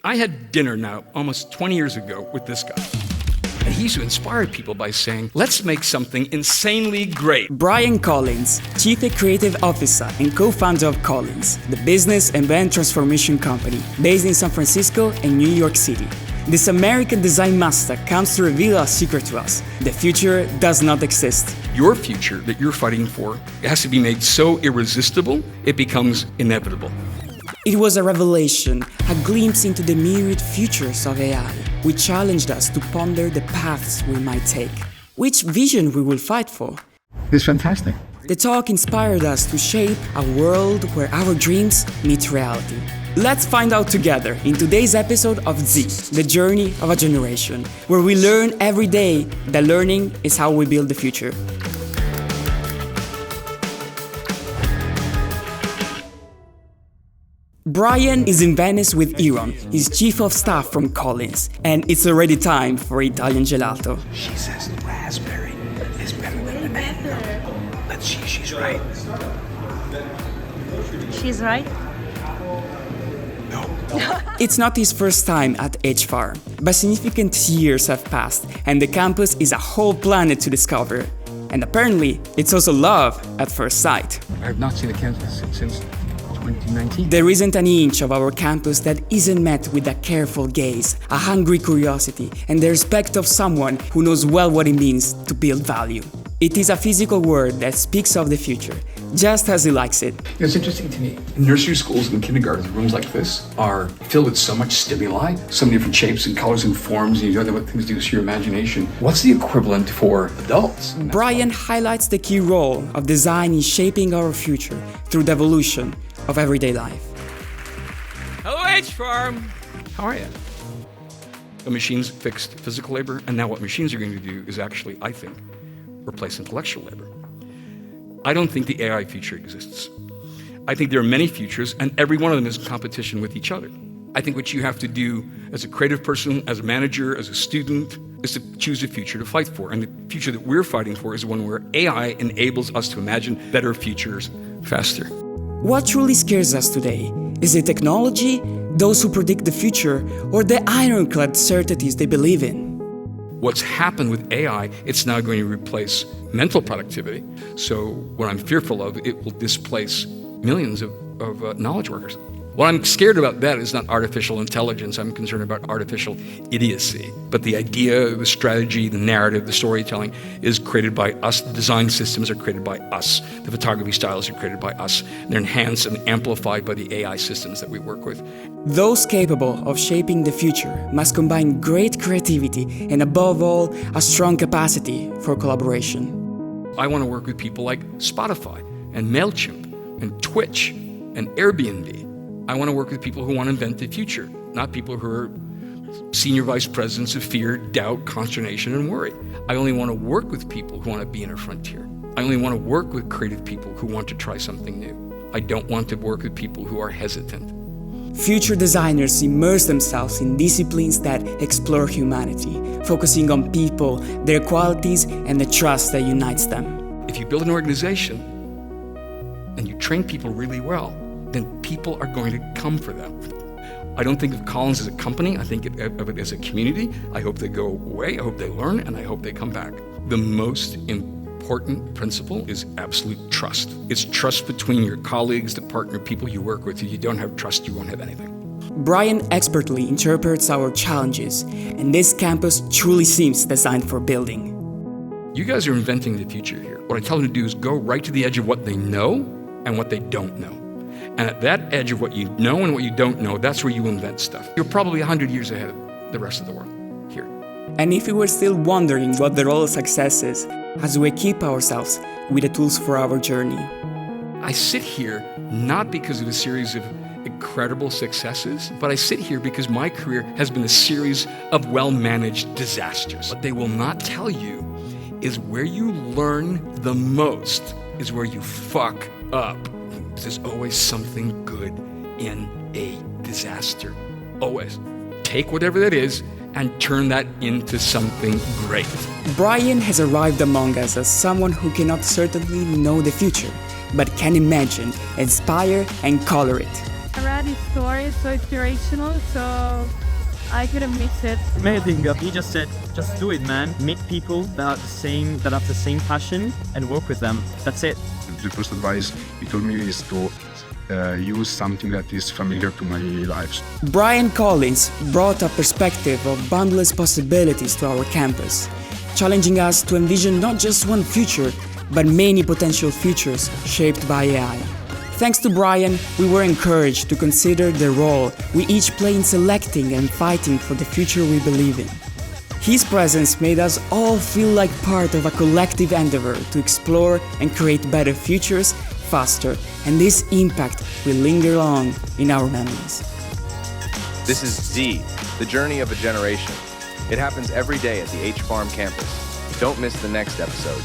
I had dinner now almost 20 years ago with this guy. And he used to inspire people by saying, let's make something insanely great. Brian Collins, Chief Creative Officer and co-founder of Collins, the business and brand transformation company based in San Francisco and New York City. This American design master comes to reveal a secret to us. The future does not exist. Your future that you're fighting for, it has to be made so irresistible, it becomes inevitable. It was a revelation, a glimpse into the myriad futures of AI, which challenged us to ponder the paths we might take, which vision we will fight for. It's fantastic. The talk inspired us to shape a world where our dreams meet reality. Let's find out together in today's episode of Z, the journey of a generation, where we learn every day that learning is how we build the future. Brian is in Venice with Iron, his chief of staff from Collins, and it's already time for Italian gelato. She says raspberry is better than banana. Let's see if she's right. She's right? No. It's not his first time at HFARM, but significant years have passed, and the campus is a whole planet to discover. And apparently, it's also love at first sight. I have not seen a campus since 2019. There isn't an inch of our campus that isn't met with a careful gaze, a hungry curiosity, and the respect of someone who knows well what it means to build value. It is a physical word that speaks of the future, just as he likes it. It's interesting to me. Nursery schools and kindergarten rooms like this are filled with so much stimuli, so many different shapes and colors and forms, and you don't know what things do to your imagination. What's the equivalent for adults? Brian highlights the key role of design in shaping our future through the evolution of everyday life. Hello, HFARM! How are you? The machines fixed physical labor, and now what machines are going to do is actually, I think, replace intellectual labor. I don't think the AI future exists. I think there are many futures, and every one of them is in competition with each other. I think what you have to do as a creative person, as a manager, as a student, is to choose a future to fight for. And the future that we're fighting for is one where AI enables us to imagine better futures faster. What truly scares us today? Is it technology, those who predict the future, or the ironclad certainties they believe in? What's happened with AI, it's now going to replace mental productivity. So what I'm fearful of, it will displace millions of knowledge workers. What I'm scared about that is not artificial intelligence. I'm concerned about artificial idiocy. But the idea, the strategy, the narrative, the storytelling is created by us. The design systems are created by us. The photography styles are created by us. They're enhanced and amplified by the AI systems that we work with. Those capable of shaping the future must combine great creativity and, above all, a strong capacity for collaboration. I want to work with people like Spotify and MailChimp and Twitch and Airbnb. I want to work with people who want to invent the future, not people who are senior vice presidents of fear, doubt, consternation, and worry. I only want to work with people who want to be in a frontier. I only want to work with creative people who want to try something new. I don't want to work with people who are hesitant. Future designers immerse themselves in disciplines that explore humanity, focusing on people, their qualities, and the trust that unites them. If you build an organization and you train people really well, then people are going to come for them. I don't think of Collins as a company. I think of it as a community. I hope they go away. I hope they learn, and I hope they come back. The most important principle is absolute trust. It's trust between your colleagues, the partner, people you work with. If you don't have trust, you won't have anything. Brian expertly interprets our challenges, and this campus truly seems designed for building. You guys are inventing the future here. What I tell them to do is go right to the edge of what they know and what they don't know. And at that edge of what you know and what you don't know, that's where you invent stuff. You're probably 100 years ahead of the rest of the world here. And if we were still wondering what the role of success is, as we equip ourselves with the tools for our journey. I sit here not because of a series of incredible successes, but I sit here because my career has been a series of well-managed disasters. What they will not tell you is where you learn the most is where you fuck up. There's always something good in a disaster. Always. Take whatever that is and turn that into something great. Brian has arrived among us as someone who cannot certainly know the future, but can imagine, inspire, and color it. I read everybody's story is so inspirational, so I couldn't miss it. Amazing. He just said, just do it, man. Meet people that have the same passion and work with them. That's it. The first advice he told me is to use something that is familiar to my life. Brian Collins brought a perspective of boundless possibilities to our campus, challenging us to envision not just one future, but many potential futures shaped by AI. Thanks to Brian, we were encouraged to consider the role we each play in selecting and fighting for the future we believe in. His presence made us all feel like part of a collective endeavor to explore and create better futures faster, and this impact will linger long in our memories. This is Z, the journey of a generation. It happens every day at the HFARM campus. Don't miss the next episodes.